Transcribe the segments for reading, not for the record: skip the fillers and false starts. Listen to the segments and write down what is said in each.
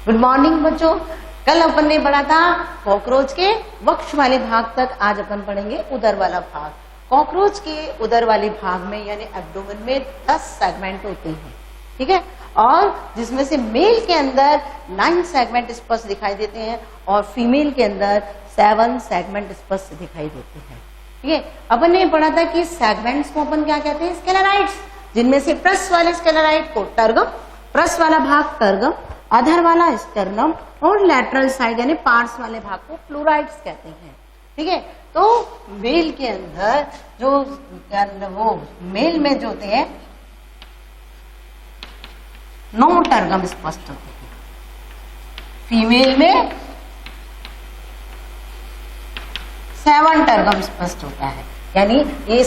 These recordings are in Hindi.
गुड मॉर्निंग बच्चों। कल अपन ने पढ़ा था कॉकरोच के वक्ष वाले भाग तक, आज अपन पढ़ेंगे उदर वाला भाग। कॉकरोच के उदर वाले भाग में यानी एब्डोमेन में 10 सेगमेंट होते हैं, ठीक है, और जिसमें से मेल के अंदर 9 सेगमेंट स्पष्ट दिखाई देते हैं और फीमेल के अंदर 7 सेगमेंट स्पष्ट दिखाई देते हैं, ठीक है। अपन ने पढ़ा था कि सेगमेंट्स को अपन क्या कहते हैं, स्केलेराइड्स, जिनमें से प्रस वाले स्केलेराइड को टर्गम, प्रस वाला भाग टर्गम, अधर वाला स्टर्नम और लैटरल साइड यानी पार्ट्स वाले भाग को फ्लोराइड्स कहते हैं, ठीक है। तो मेल के अंदर जो वो मेल में जो होते हैं 9 टर्गम स्पष्ट होते हैं, फीमेल में 7 टर्गम स्पष्ट होता है, यानी ये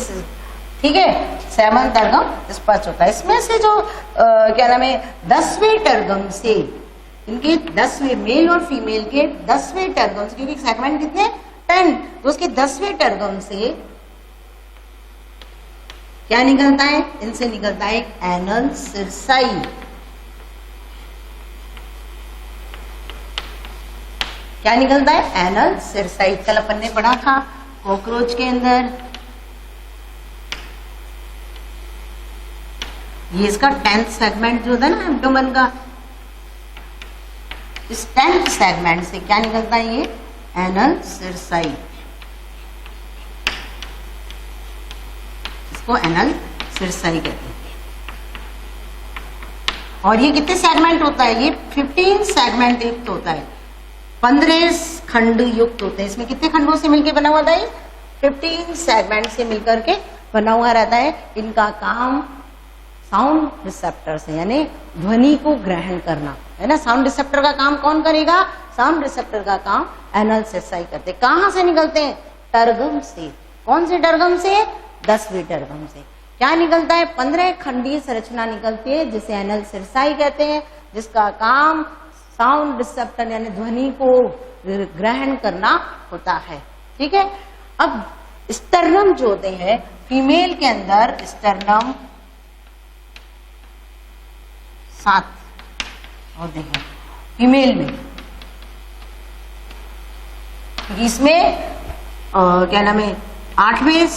ठीक है 7 टर्गम स्पष्ट होता है। इसमें से जो क्या नाम है 10वें टर्गम से, इनके 10वें मेल और फीमेल के 10वें टर्गम से, क्योंकि सेगमेंट कितने 10, तो उसके 10वें टर्गम से क्या निकलता है, इनसे निकलता है एक एनल सिरसाई। क्या निकलता है, एनल सिरसाई। कल अपन ने पढ़ा था कॉकरोच के अंदर ये इसका 10th सेगमेंट जो होता है ना एब्डोमेन का, इस 10th सेगमेंट से क्या निकलता है, ये एनल सिरसाई, इसको एनल सिरसाई कहते हैं। और ये कितने सेगमेंट होता है, ये 15 सेगमेंट युक्त होता है, 15 खंड युक्त होते हैं। इसमें कितने खंडों से मिलकर बना हुआ था, ये 15 सेगमेंट से मिलकर के बना हुआ रहता है। इनका काम साउंड रिसेप्टर से यानी ध्वनि को ग्रहण करना है ना। साउंड रिसेप्टर का काम कौन करेगा, साउंड रिसेप्टर का काम एनल सिरसाई करते। कहां से निकलते हैं, टर्गम से। कौन से टर्गम से, 10वें टर्गम से। क्या निकलता है, 15 खंडीय संरचना निकलती है जिसे एनल सिरसाई कहते हैं, जिसका काम साउंड रिसेप्टर यानी ध्वनि को ग्रहण करना होता है, ठीक है। अब स्टर्नम जो होते हैं फीमेल के अंदर, स्टर्नम 7 होते हैं फीमेल में। इसमें क्या नाम है 8वें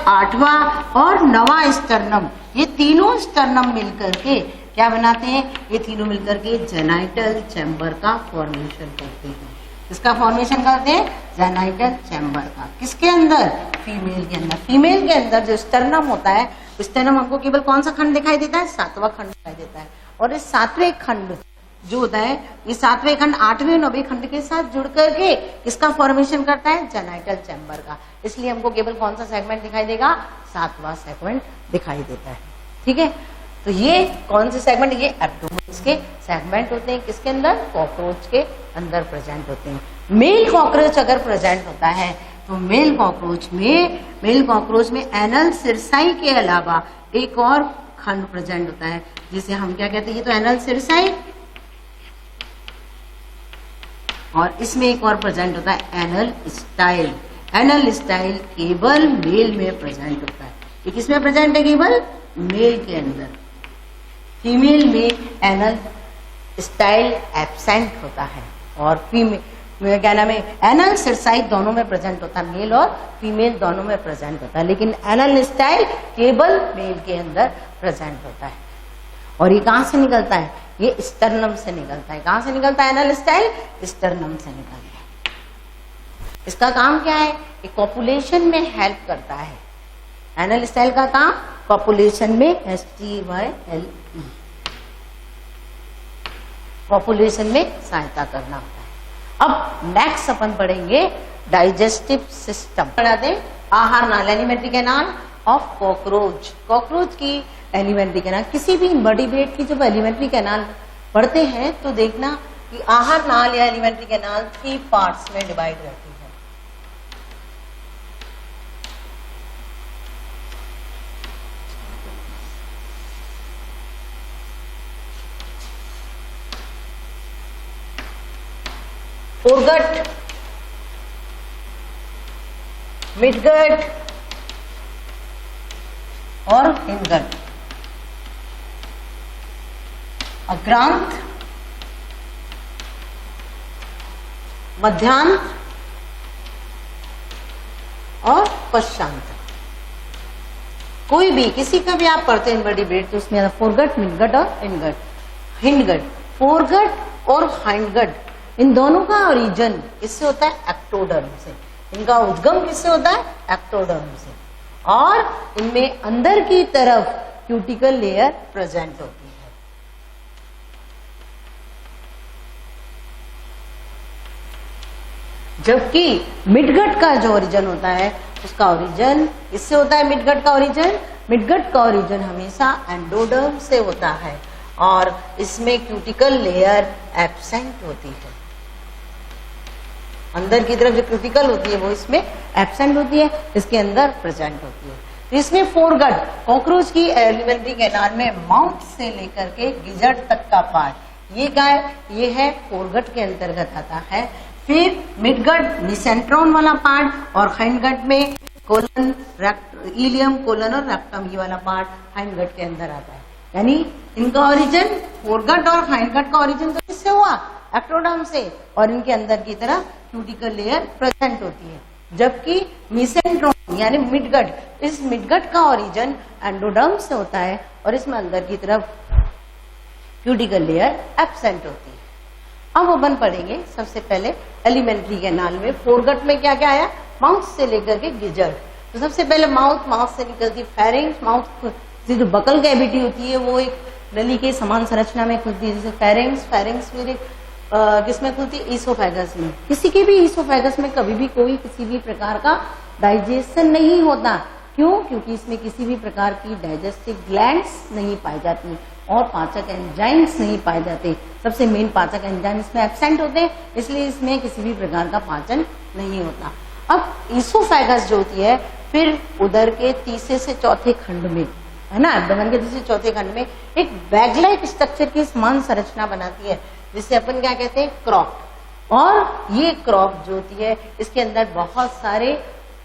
8वां और 9वां स्टर्नम, ये तीनों स्टर्नम मिलकर के क्या बनाते हैं, ये तीनों मिलकर के जेनाइटल चैम्बर का फॉर्मेशन करते हैं। किसका फॉर्मेशन करते हैं, जेनाइटल चैम्बर का। किसके अंदर, फीमेल के अंदर। फीमेल के अंदर जो स्टर्नम होता है, स्टर्नम हमको केवल कौन सा खंड दिखाई देता है, 7वां खंड दिखाई देता है। और इस 7वें खंड जो होता है, ये 7वें खंड 8वें 9वें खंड के साथ जुड़ करके इसका फॉर्मेशन करता है, जेनाइटल चैम्बर का। इसलिए हमको केवल कौन सा सेगमेंट दिखाई देगा, 7वां सेगमेंट दिखाई देता है, ठीक है। तो ये कौन से सेगमेंट, ये एब्डोमेन के सेगमेंट होते हैं, किसके अंदर, कॉकरोच के अंदर प्रेजेंट होते हैं। मेल कॉकरोच अगर प्रेजेंट होता है तो मेल कॉकरोच में एनल सिरसाई के अलावा एक और खंड प्रेजेंट होता है जिसे हम क्या कहते हैं, ये तो एनल सिरसाई, और इसमें एक और प्रेजेंट होता है एनल स्टाइल। एनल स्टाइल केवल मेल में प्रेजेंट होता है। ये किसमें प्रेजेंट है, केवल मेल के अंदर। फीमेल में एनल स्टाइल एब्सेंट होता है और फीमेल क्या नाम है, एनल सिरसाई दोनों में प्रेजेंट होता है, मेल और फीमेल दोनों में प्रेजेंट होता है, लेकिन एनल स्टाइल केवल मेल के अंदर प्रेजेंट होता है। और ये कहां से निकलता है, ये स्टर्नम से निकलता है। कहां से निकलता है एनल स्टाइल, स्टर्नम से निकलता है। इसका काम क्या है, ये कॉपुलेशन में हेल्प करता है। एनल स्टाइल का काम कॉपुलेशन में, STYLE, पॉपुलेशन में सहायता करना होता है। अब नेक्स्ट अपन पढ़ेंगे डाइजेस्टिव सिस्टम। पढ़ाते आहार नाल, alimentary canal of cockroach. Cockroach की एलिमेंट्री कैनाल, किसी भी इनवर्टिब्रेट की जब एलिमेंट्री कैनाल पढ़ते हैं तो देखना कि आहार नाल या एलिमेंट्री कैनाल 3 पार्ट्स में डिवाइड रहती है। फोरगट, मिडगट और हिंदगट। अग्रांत, मध्यांत और पश्चांत। कोई भी किसी का भी आप पढ़ते हैं इनवर्टिब्रेट तो उसमें फोरगट, मिडगट और हिंडगट। फोरगट और हाइंडगट इन दोनों का ओरिजिन इससे होता है एक्टोडर्म से। इनका उद्गम किससे होता है? एक्टोडर्म से। और इनमें अंदर की तरफ क्यूटिकल लेयर प्रेजेंट होती है। जबकि मिडगट का जो ओरिजिन होता है उसका ओरिजिन इससे होता है। मिडगट का ओरिजिन हमेशा एंडोडर्म से होता है और इसमें क्यूटिकल लेयर एब्सेंट होती है। अंदर की तरफ जो क्यूटिकल होती है वो इसमें एब्सेंट होती है, इसके अंदर प्रेजेंट होती है। तो इसमें फोरगट, कॉकरोच की एलिमेंट्री कैनाल में माउथ से लेकर के गिजट तक का पार्ट, ये है फोरगट के अंतर्गत आता है। फिर मिडगट मिसेंट्रॉन वाला पार्ट और हाइंडगट में कोलन, इलियम, कोलन और रेक्टम ये वाला पार्ट हाइंडगट के अंदर आता है। यानी इनका ओरिजिन, फोरगट और हाइंडगट का ओरिजिन तो किससे हुआ? एक्टोडर्म से। और इनके अंदर की तरफ क्यूटिकल लेयर प्रेजेंट होती है। जबकि मिसेंट्रॉन यानी मिडगट, इस मिडगट का ओरिजिन एंडोडर्म से होता है और इसमें अंदर की तरफ क्यूटिकल लेयर एब्सेंट होती है। अब अपन पढ़ेंगे सबसे पहले एलिमेंट्री कैनाल में फोरगट में क्या क्या आया? माउथ से लेकर के गिजट। तो सबसे पहले माउथ से निकलती फेरिंग्स, माउथ से जो बकल कैविटी होती है वो एक नली के समान संरचना में खुलती है, जैसे फेरिंग्स फिर एक किसमें खुलती है? ईसोफेगस में। किसी के भी ईसोफेगस में कभी भी कोई किसी भी प्रकार का डाइजेशन नहीं होता। क्यों? क्योंकि इसमें किसी भी प्रकार की डाइजेस्टिव ग्लैंड्स नहीं पाई जाती और पाचक एंजाइम्स नहीं पाए जाते। सबसे मेन पाचक एंजाइम इसमें एब्सेंट होते हैं, इसलिए इसमें किसी भी प्रकार का पाचन नहीं होता। अब ईसोफेगस जो होती है फिर उदर के तीसरे से चौथे खंड में, है ना, एब्डोमेन के तीसरे चौथे खंड में एक बैग लाइक स्ट्रक्चर की समान संरचना बनाती है, जिसे अपन क्या कहते हैं? क्रॉप। और ये क्रॉप जो होती है इसके अंदर बहुत सारे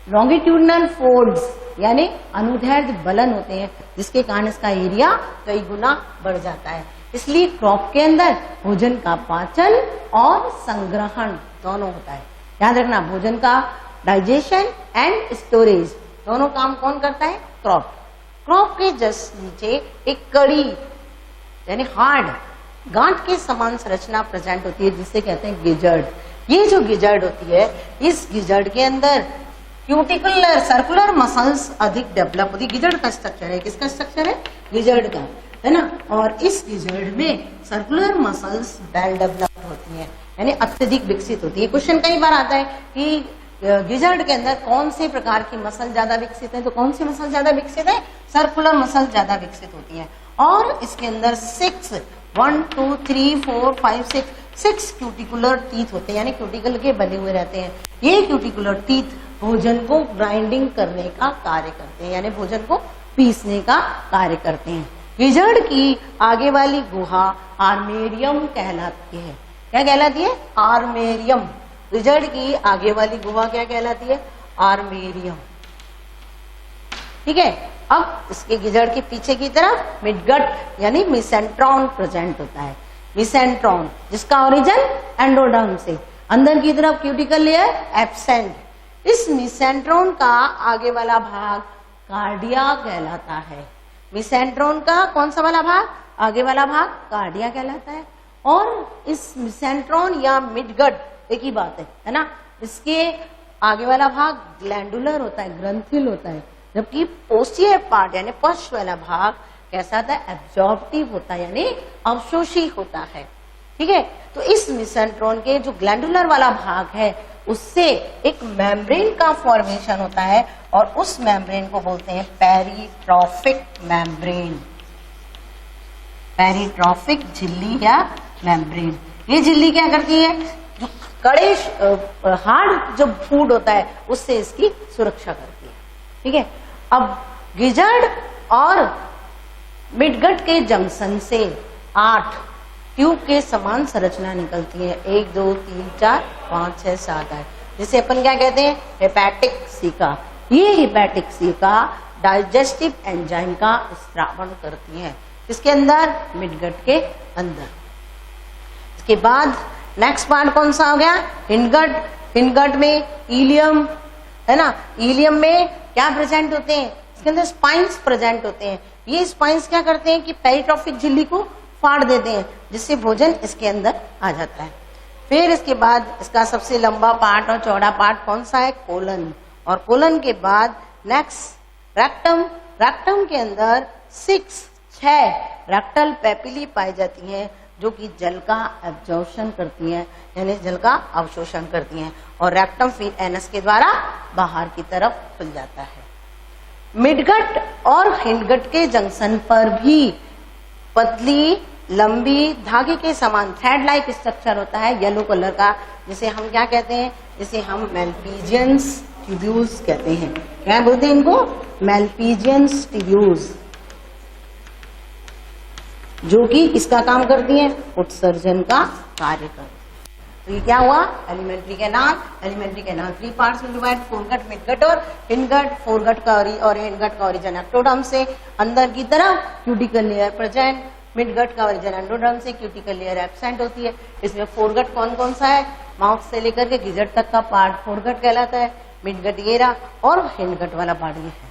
लॉन्गिट्यूडनल फोल्ड्स यानी अनुदैर्ध्य बलन होते हैं, जिसके कारण इसका एरिया कई गुना बढ़ जाता है। इसलिए क्रॉप के अंदर भोजन का पाचन और संग्रहण दोनों होता है। याद रखना, भोजन का डाइजेशन एंड स्टोरेज दोनों काम कौन करता है? क्रॉप। क्रॉप के जस्ट नीचे एक कड़ी यानी हार्ड गांठ के समान संरचना प्रेजेंट होती है, जिसे कहते हैं गिजर्ड। ये जो गिजर्ड होती है, इस गिजर्ड के अंदर क्यूटिकुलर सर्कुलर मसल्स अधिक डेवलप होती है। गिजर्ड का स्ट्रक्चर है, किसका स्ट्रक्चर है? गिजर्ड का, है ना। और इस गिजर्ड में सर्कुलर मसल्स वेल डेवलप होती हैं, यानी अत्यधिक विकसित होती है। क्वेश्चन कई बार आता है कि गिजर्ड के अंदर कौन से प्रकार की मसल ज्यादा विकसित है? तो कौन सी मसल ज्यादा विकसित है? सर्कुलर मसल ज्यादा विकसित होती है। और इसके अंदर 6 क्यूटिकुलर टीथ होते हैं, यानी क्यूटिकल के बने हुए रहते हैं। ये क्यूटिकुलर टीथ भोजन को ग्राइंडिंग करने का कार्य करते हैं, यानी भोजन को पीसने का कार्य करते हैं। गिजर्ड की आगे वाली गुहा आर्मेरियम कहलाती है। क्या कहलाती है? आर्मेरियम। गिजर्ड की आगे वाली गुहा क्या कहलाती है? आर्मेरियम। ठीक है। अब इसके गिजर्ड के पीछे की तरफ मिडगट यानी मिसेंट्रॉन प्रेजेंट होता है। मिसेंट्रॉन जिसका ओरिजिन एंडोडर्म से, अंदर की तरफ क्यूटिकल लेयर एब्सेंट। इस मिसेंट्रॉन का आगे वाला भाग कार्डिया कहलाता है। मिसेंट्रॉन का कौन सा वाला भाग? आगे वाला भाग कार्डिया कहलाता है। और इस मिसेंट्रॉन या मिडगट एक ही बात है ना। इसके आगे वाला भाग ग्लैंडुलर होता है, ग्रंथिल होता है, जबकि पोस्टीरियर पार्ट यानी पश्च वाला भाग कैसा होता है? एब्जॉर्प्टिव होता है, यानी अवशोषी होता है। ठीक है। तो इस मिसेंट्रॉन के जो ग्लैंडुलर वाला भाग है उससे एक मेम्ब्रेन का फॉर्मेशन होता है और उस मेम्ब्रेन को बोलते हैं पेरिट्रॉफिक मेम्ब्रेन। पेरिट्रॉफिक झिल्ली या मेम्ब्रेन। ये झिल्ली क्या करती है? जो कड़े हार्ड जो फूड होता है उससे इसकी सुरक्षा करती है। ठीक है। अब गिजर्ड और मिडगट के जंक्शन से 8 ट्यूब के समान संरचना निकलती है। 1 2 3 4 5 6 7 8, जिसे अपन क्या कहते हैं? Hepatic caeca. ये हेपेटिक सीका डाइजेस्टिव एंजाइम का स्रावण करती है। किसके अंदर? मिडगट के अंदर। इसके बाद नेक्स्ट पार्ट कौन सा हो गया? हिंडगट। हिंडगट में इलियम, है ना। इलियम में क्या प्रेजेंट होते हैं? इसके अंदर स्पाइंस प्रेजेंट होते हैं। ये स्पाइंस क्या करते हैं कि पेरिट्रॉफिक झिल्ली को फाड़ देते हैं, जिससे भोजन इसके अंदर आ जाता है। फिर इसके बाद इसका सबसे लंबा पार्ट और चौड़ा पार्ट कौन सा है? कोलन। और कोलन के बाद नेक्स्ट रेक्टम। रेक्टम के अंदर 6 रेक्टल पेपिली पाई जाती हैं, जो कि जल का एब्जॉर्प्शन करती हैं, यानी जल का अवशोषण करती हैं। और रेक्टम फिर एनस के द्वारा बाहर की तरफ खुल जाता है। मिडगट और हिंडगट के जंक्शन पर भी पतली लंबी धागे के समान थ्रेड लाइक स्ट्रक्चर होता है येलो कलर का, जिसे हम क्या कहते हैं? जिसे हम मेल्पीजियंस ट्यूब्यूल्स कहते हैं। क्या बोलते हैं इनको? मेल्पीजियंस ट्यूब्यूल्स, जो कि इसका काम करती हैं? उत्सर्जन का कार्य करती है। तो ये क्या हुआ? Alimentary canal. Alimentary canal 3 parts में डिवाइड, फोरगट, मिडगट और हिंडगट। फोरगट का और हिंडगट का ओरिजिन एक्टोडर्म से अंदर की तरफ क्यूटिकल लेयर प्रेजेंट, मिडगट का ओरिजिन एंडोडर्म से क्यूटिकल लेयर एब्सेंट होती है। इसमें फोरगट कौन कौन सा है? माउथ से लेकर के गिजट तक का पार्ट फोरगट कहलाता है। मिडगट ये रहा और हिंडगट वाला पार्ट ये है।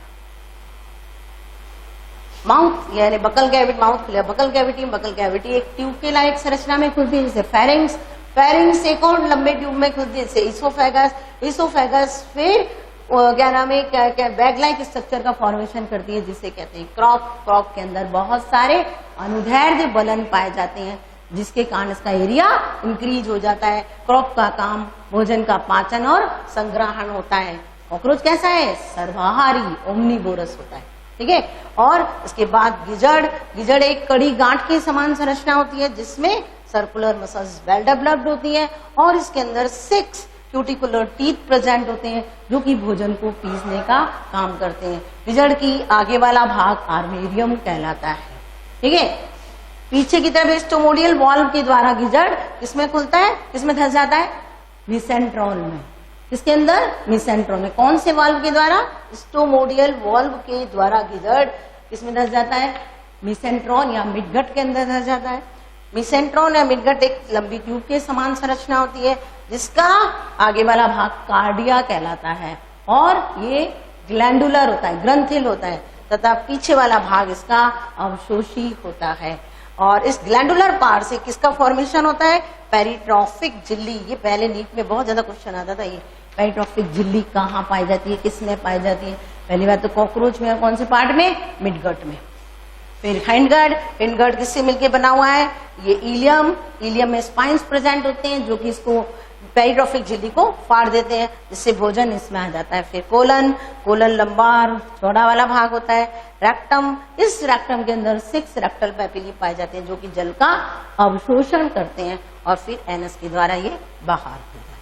माउथ यानी बकल कैविटी, माउथ खुला बकल कैविटी। बकल कैविटी एक ट्यूब के लायक संरचना में खुलती है, जैसे फेरिंग्स। फेरिंग्स एक और लंबे ट्यूब में खुलती है, जैसे इसोफेगस। इसोफेगस फिर क्या नाम है, क्या बैग लाइक स्ट्रक्चर का फॉर्मेशन करती है, जिसे कहते हैं क्रॉप। क्रॉप के अंदर बहुत सारे अनुदैर्ध्य बलन पाए जाते हैं, जिसके कारण इसका एरिया इंक्रीज हो जाता है। क्रॉप का काम भोजन का पाचन और संग्रहण होता है। कॉकरोच कैसा है? सर्वाहारी, ओमनीवोरस होता है, ठीक है। और इसके बाद गिजड़। गिजड़ एक कड़ी गांठ के समान संरचना होती है, जिसमें सर्कुलर मसल्स वेल डेवलप्ड होती हैं, और इसके अंदर 6 क्यूटिकुलर टीथ प्रेजेंट होते हैं, जो कि भोजन को पीसने का काम करते हैं। गिजड़ की आगे वाला भाग आर्मेरियम कहलाता है, ठीक है। पीछे की तरफ स्टोमोडियल वॉल्व के द्वारा गिजड़ किसमें खुलता है? किसमें धंस जाता है? मिसेंट्रॉन में। किसके अंदर? मिसेंट्रॉन में। कौन से वाल्व के द्वारा? स्टोमोडियल वॉल्व के द्वारा गिजड़ किसमें धंस जाता है? मिसेंट्रॉन या मिडगट के अंदर धंस जाता है। मिसेंट्रॉन या मिडगट एक लंबी ट्यूब के समान संरचना होती है, जिसका आगे वाला भाग कार्डिया कहलाता है, और ये ग्लैंडुलर होता है, ग्रंथिल होता है, तथा पीछे वाला भाग इसका अवशोषी होता है। और इस ग्लैंडुलर पार्ट से किसका फॉर्मेशन होता है? पेरिट्रॉफिक झिल्ली। ये पहले नीट में बहुत ज्यादा क्वेश्चन आता था। ये पेरिट्रॉफिक झिल्ली कहाँ पाई जाती है, किसमें पाई जाती है? पहली बात तो कॉकरोच में, और कौन से पार्ट में? मिडगट में। फिर हिंडगट। हिंडगट किससे मिलकर बना हुआ है? ये इलियम। इलियम में स्पाइंस प्रेजेंट होते हैं, जो कि इसको पेरिट्रॉफिक झिल्ली को फाड़ देते हैं, जिससे भोजन इसमें आ जाता है। फिर कोलन। कोलन लंबा और चौड़ा वाला भाग होता है। रेक्टम। इस रेक्टम के अंदर 6 रेक्टल पेपिली पाए जाते हैं, जो कि जल का अवशोषण करते हैं, और फिर एनस के द्वारा ये बाहर हो जाता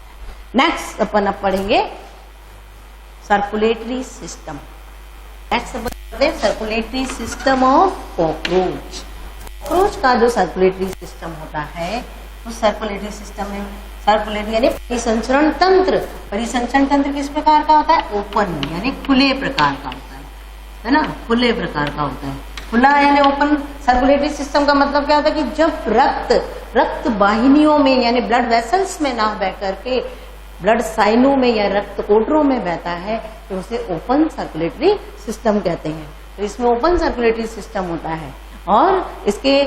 है। नेक्स्ट अपन अब पढ़ेंगे circulatory system. Next upon circulatory system of cockroach. Cockroach का जो सर्कुलेटरी सिस्टम होता है, उस सर्कुलेटरी सिस्टम में सर्कुलेटरी यानी परिसंचरण तंत्र। परिसंचरण तंत्र किस प्रकार का होता है? ओपन, यानी खुले प्रकार का होता है ना, खुले प्रकार का होता है। खुला यानी ओपन। सर्कुलेटरी सिस्टम का मतलब क्या होता है कि जब रक्त वाहिनियों में यानी ब्लड वेसल्स में ना बह करके ब्लड साइनों में या रक्त कोटरों में बहता है, तो उसे ओपन सर्कुलेटरी सिस्टम कहते हैं। तो इसमें ओपन सर्कुलेटरी सिस्टम होता है, और इसके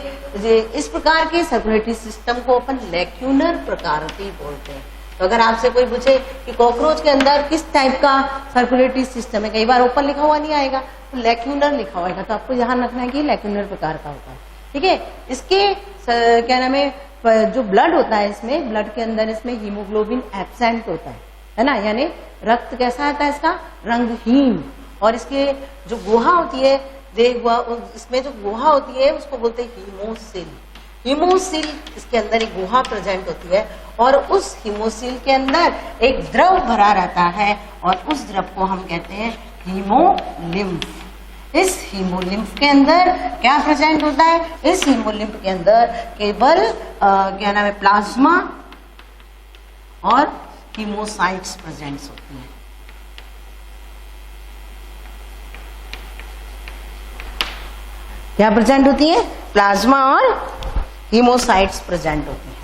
इस प्रकार के सर्कुलेटरी सिस्टम को अपन लैक्यूनर प्रकार भी बोलते हैं। तो अगर आपसे कोई पूछे कि कॉकरोच के अंदर किस टाइप का सर्कुलेटरी सिस्टम है, कई बार ओपन लिखा हुआ नहीं आएगा, तो लैक्यूनर लिखा होगा, तो आपको ध्यान रखना है कि लैक्यूनर प्रकार का होता है, ठीक है। इसके क्या नाम है, जो ब्लड होता है, इसमें ब्लड के अंदर इसमें हीमोग्लोबिन एब्सेंट होता है ना, यानी रक्त कैसा आता है इसका? रंगहीन। और इसके जो गुहा होती है, इसमें जो गुहा होती है उसको बोलते हैं हीमोसिल। हीमोसिल, इसके अंदर एक गुहा प्रेजेंट होती है, और उस हीमोसिल के अंदर एक द्रव भरा रहता है, और उस द्रव को हम कहते हैं हीमोलिम्फ। इस हीमोलिम्फ के अंदर क्या प्रेजेंट होता है? इस हीमोलिम्फ के अंदर केवल क्या नाम है, प्लाज्मा और हीमोसाइट्स प्रेजेंट होती हैं। क्या प्रेजेंट होती है? प्लाज्मा और हीमोसाइट्स प्रेजेंट होती हैं।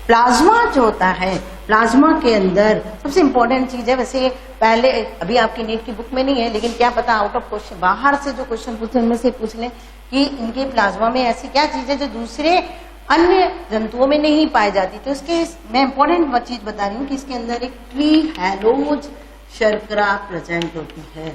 प्लाज्मा जो होता है, प्लाज्मा के अंदर सबसे इंपॉर्टेंट चीज है, वैसे पहले अभी आपकी नीट की बुक में नहीं है, लेकिन क्या पता आउट ऑफ क्वेश्चन बाहर से जो क्वेश्चन पूछे उनमें से पूछ लें कि इनके प्लाज्मा में ऐसी क्या चीज है जो दूसरे अन्य जंतुओं में नहीं पाई जाती। तो इसके मैं इंपॉर्टेंट चीज बता रही हूँ कि इसके अंदर एक ट्रीहैलोज शर्करा प्रेजेंट होती है,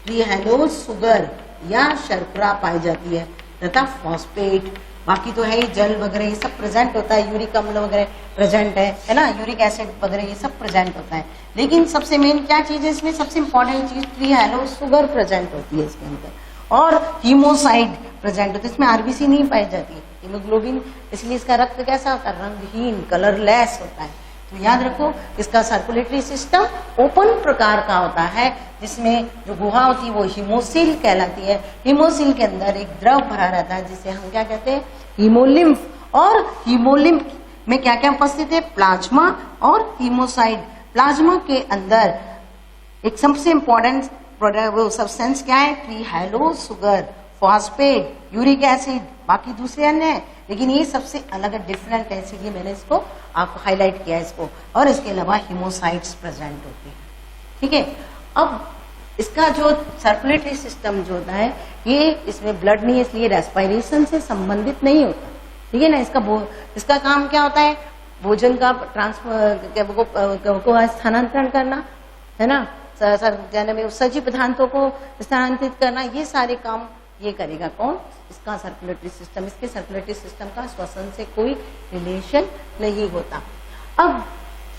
ट्रीहैलोज शुगर या शर्करा पाई जाती है, तथा फॉस्फेट, बाकी तो है ही जल वगैरह ये सब प्रेजेंट होता है, यूरिक अम्ल वगैरह प्रेजेंट है ना, यूरिक एसिड वगैरह ये सब प्रेजेंट होता है। लेकिन सबसे मेन क्या चीज है इसमें, सबसे इंपॉर्टेंट चीज ट्रीहैलोज शुगर प्रेजेंट होती है इसके अंदर, और हीमोसाइट प्रेजेंट होता है। इसमें आरबीसी नहीं पाई जाती है, हीमोग्लोबिन, इसलिए इसका रक्त कैसा होता है? रंगहीन, कलरलेस होता है। तो याद रखो इसका सर्कुलेटरी सिस्टम ओपन प्रकार का होता है, जिसमें जो गुहा होती है वो हीमोसिल कहलाती है। हीमोसिल के अंदर एक द्रव भरा रहता है जिसे हम क्या कहते हैं? हीमोलिम्फ। और हीमोलिम्फ में क्या क्या उपस्थित है? प्लाज्मा और हीमोसाइट। प्लाज्मा के अंदर एक सबसे इंपॉर्टेंट वो सब्सटेंस क्या है? ट्रीहैलोज शुगर, फॉस्फेट, यूरिक एसिड, बाकी दूसरे अन्य है, लेकिन ये सबसे अलग डिफरेंट है, इसलिए मैंने इसको आपको हाईलाइट किया इसको। और इसके अलावा हीमोसाइट्स प्रेजेंट होती है। ठीक है, अब इसका जो सर्कुलेटरी सिस्टम जो होता है, ये इसमें ब्लड नहीं है, इसलिए रेस्पिरेशन से संबंधित नहीं होता। ठीक है ना, इसका काम क्या होता है? भोजन का ट्रांसफर को स्थानांतरण करना, है ना, में उत्सर्जी पदार्थों को स्थानांतरित करना, ये सारे काम ये करेगा कौन? इसका सर्कुलेटरी सिस्टम। इसके सर्कुलेटरी सिस्टम का श्वसन से कोई रिलेशन नहीं होता। अब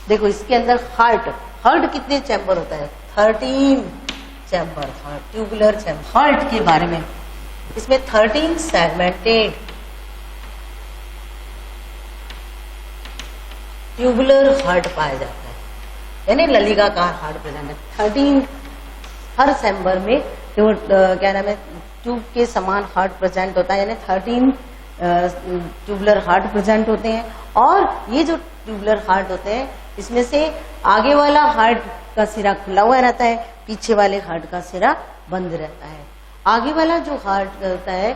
देखो इसके अंदर हार्ट कितने चैम्बर होता है? 13 चैम्बर, ट्यूबुलर चैम्बर। हार्ट के बारे में, इसमें 13 सेगमेंटेड ट्यूबुलर हार्ट पाया जाता है, यानी ललिकाकार हार्ट प्रेजेंट है। 13 हर चैम्बर में जो क्या नाम है, ट्यूब के समान हार्ट प्रेजेंट होता है, यानी 13 ट्यूबुलर हार्ट प्रेजेंट होते हैं। और ये जो ट्यूबुलर हार्ट होते हैं, इसमें से आगे वाला हार्ट का सिरा खुला हुआ रहता है, पीछे वाले हार्ट का सिरा बंद रहता है। आगे वाला जो हार्ट होता है,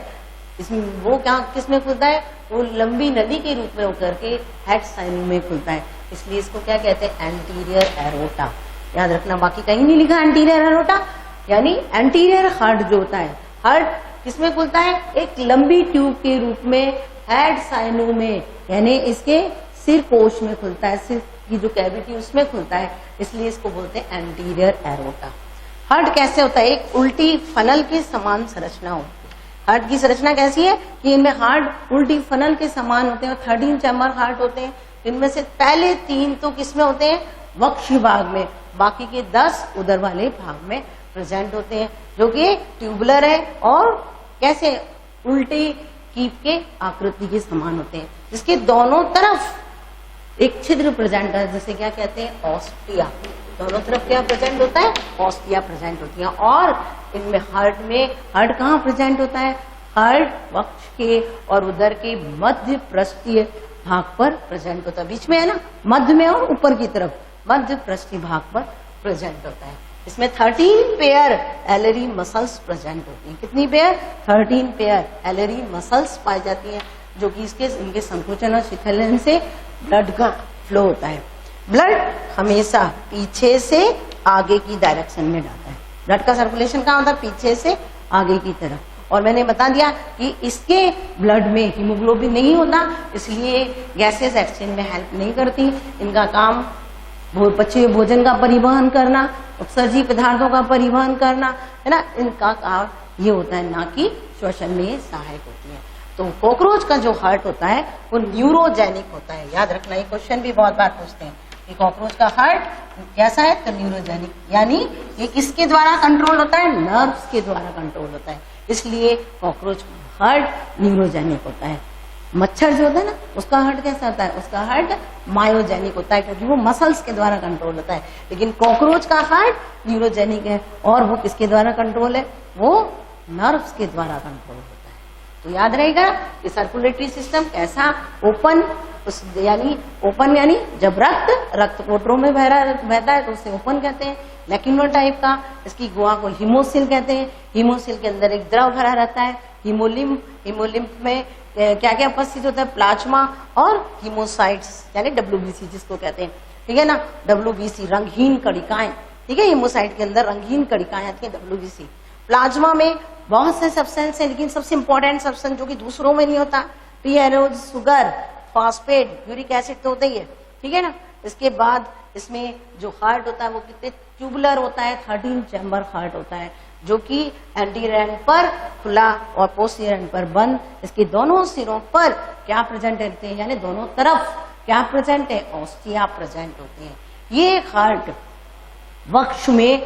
इसमें वो क्या किसमें खुलता है? वो लंबी नली के रूप में होकर के हेड साइनम में खुलता है, इसलिए इसको क्या कहते हैं? Anterior aorta. याद रखना, बाकी कहीं नहीं लिखा एंटीरियर एरोटा, यानी एंटीरियर हार्ट जो होता है, हार्ट किसमें खुलता है? एक लंबी ट्यूब के रूप में हेड साइनो में, यानी इसके सिर कोश में खुलता है, सिर की जो कैविटी उसमें खुलता है, इसलिए इसको बोलते हैं एंटीरियर एरोटा। हार्ट कैसे होता है? एक उल्टी फनल के समान संरचना होती है। हार्ट की संरचना कैसी है कि इनमें हार्ट उल्टी फनल के समान होते हैं, और 13 चैम्बर हार्ट होते हैं। इनमें से पहले 3 तो किसमें होते हैं? वक्ष भाग में, बाकी के 10 उदर वाले भाग में प्रेजेंट होते हैं, जो कि ट्यूबुलर है और कैसे उल्टी कीप के आकृति के समान होते हैं, जिसके दोनों तरफ एक छिद्र प्रेजेंट है, जिसे क्या कहते हैं? ऑस्टिया। दोनों तरफ क्या प्रेजेंट होता है? ऑस्टिया प्रेजेंट होती है। और इनमें हार्ट कहाँ प्रेजेंट होता है? हार्ट वक्ष के और उदर के मध्य पृष्ठीय भाग पर प्रेजेंट होता है, बीच में है ना, मध्य में और ऊपर की तरफ मध्य पृष्ठीय भाग पर प्रेजेंट होता है। इसमें 13 पेयर एलरी मसल्स प्रेजेंट होती हैं। कितनी पेयर? 13 पेयर एलरी मसल्स पाई जाती हैं, जो कि इनके संकुचन और शिथिलन से ब्लड का फ्लो होता है। ब्लड हमेशा पीछे से आगे की डायरेक्शन में जाता है। ब्लड का सर्कुलेशन कहाँ होता है? पीछे से आगे की तरफ। और मैंने बता दिया कि इसके ब्लड में हीमोग्लोबिन नहीं होता, इसलिए गैसेस एक्सचेंज में हेल्प नहीं करती। इनका काम पचे भोजन का परिवहन करना, उत्सर्जी पदार्थों का परिवहन करना, है ना, इनका काम ये होता है, ना कि श्वसन में सहायक होती है। तो कॉकरोच का जो हार्ट होता है वो न्यूरोजेनिक होता है। याद रखना, ये क्वेश्चन भी बहुत बार पूछते हैं कि कॉकरोच का हार्ट कैसा है? तो न्यूरोजेनिक, यानी ये किसके द्वारा कंट्रोल होता है? नर्व्स के द्वारा कंट्रोल होता है, इसलिए कॉकरोच का हार्ट न्यूरोजेनिक होता है। मच्छर जो होता है ना, उसका हार्ट कैसा होता है? उसका हार्ट मायोजेनिक होता है, क्योंकि वो मसल्स के द्वारा कंट्रोल होता है। लेकिन कॉकरोच का हार्ट न्यूरोजेनिक है, और वो किसके द्वारा कंट्रोल है? वो नर्व्स के द्वारा कंट्रोल होता है। तो याद रहेगा कि सर्कुलेटरी सिस्टम कैसा? ओपन, यानी जब रक्त कोटरों में बहता है तो उसे ओपन कहते हैं। लैक्यूनर टाइप का, इसकी गुहा को हीमोसिल कहते हैं। हीमोसिल के अंदर एक द्रव भरा रहता है, हीमोलिम्फ में क्या क्या उपस्थित होता है, प्लाज्मा और हीमोसाइट्स यानी WBC जिसको कहते हैं, ठीक है ना, WBC रंगहीन कणिकाएं, ठीक है, हीमोसाइट के अंदर रंगीन कणिकाएं आती है WBC। प्लाज्मा में बहुत से सब्सटेंस है, लेकिन सबसे इंपॉर्टेंट सब्सटेंस जो कि दूसरों में नहीं होता, टीएनओज, शुगर, फॉस्फेट, यूरिक एसिड तो होता ही है, ठीक है ना। इसके बाद इसमें जो हार्ट होता है वो कितने ट्यूबुलर होता है, 13 चैम्बर हार्ट होता है, जो कि एंटीरियर एंड पर खुला और पोस्टीरियर एंड पर बंद। इसके दोनों सिरों पर क्या प्रेजेंट रहते हैं, यानी दोनों तरफ क्या प्रेजेंट है, ऑस्टिया प्रेजेंट होते हैं। ये हार्ट वक्ष में,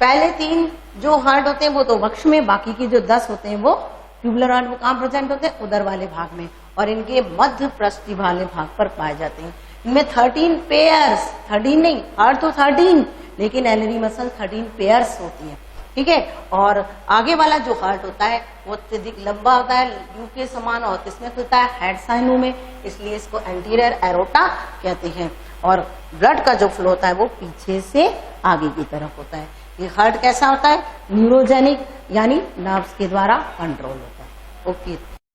पहले 3 जो हार्ट होते हैं वो तो वक्ष में, बाकी के जो 10 होते हैं वो ट्यूबुलर हार्ट, वो कहाँ प्रेजेंट होते हैं, उदर वाले भाग में, और इनके मध्य पृष्ठ वाले भाग पर पाए जाते हैं। इनमें 13 पेयर्स, 13 नहीं, हार्ट तो 13, लेकिन एलरी मसल 13 पेयर्स होती है, ठीक है। और आगे वाला जो हार्ट होता है वो अत्यधिक लंबा होता है, यू के समान, और किसमें खुलता है, हेड साइनो में, इसलिए इसको एंटीरियर एरोटा कहते हैं। और ब्लड का जो फ्लो होता है वो पीछे से आगे की तरफ होता है। ये हार्ट कैसा होता है, न्यूरोजेनिक, यानी नर्व्स के द्वारा कंट्रोल होता है। ओके।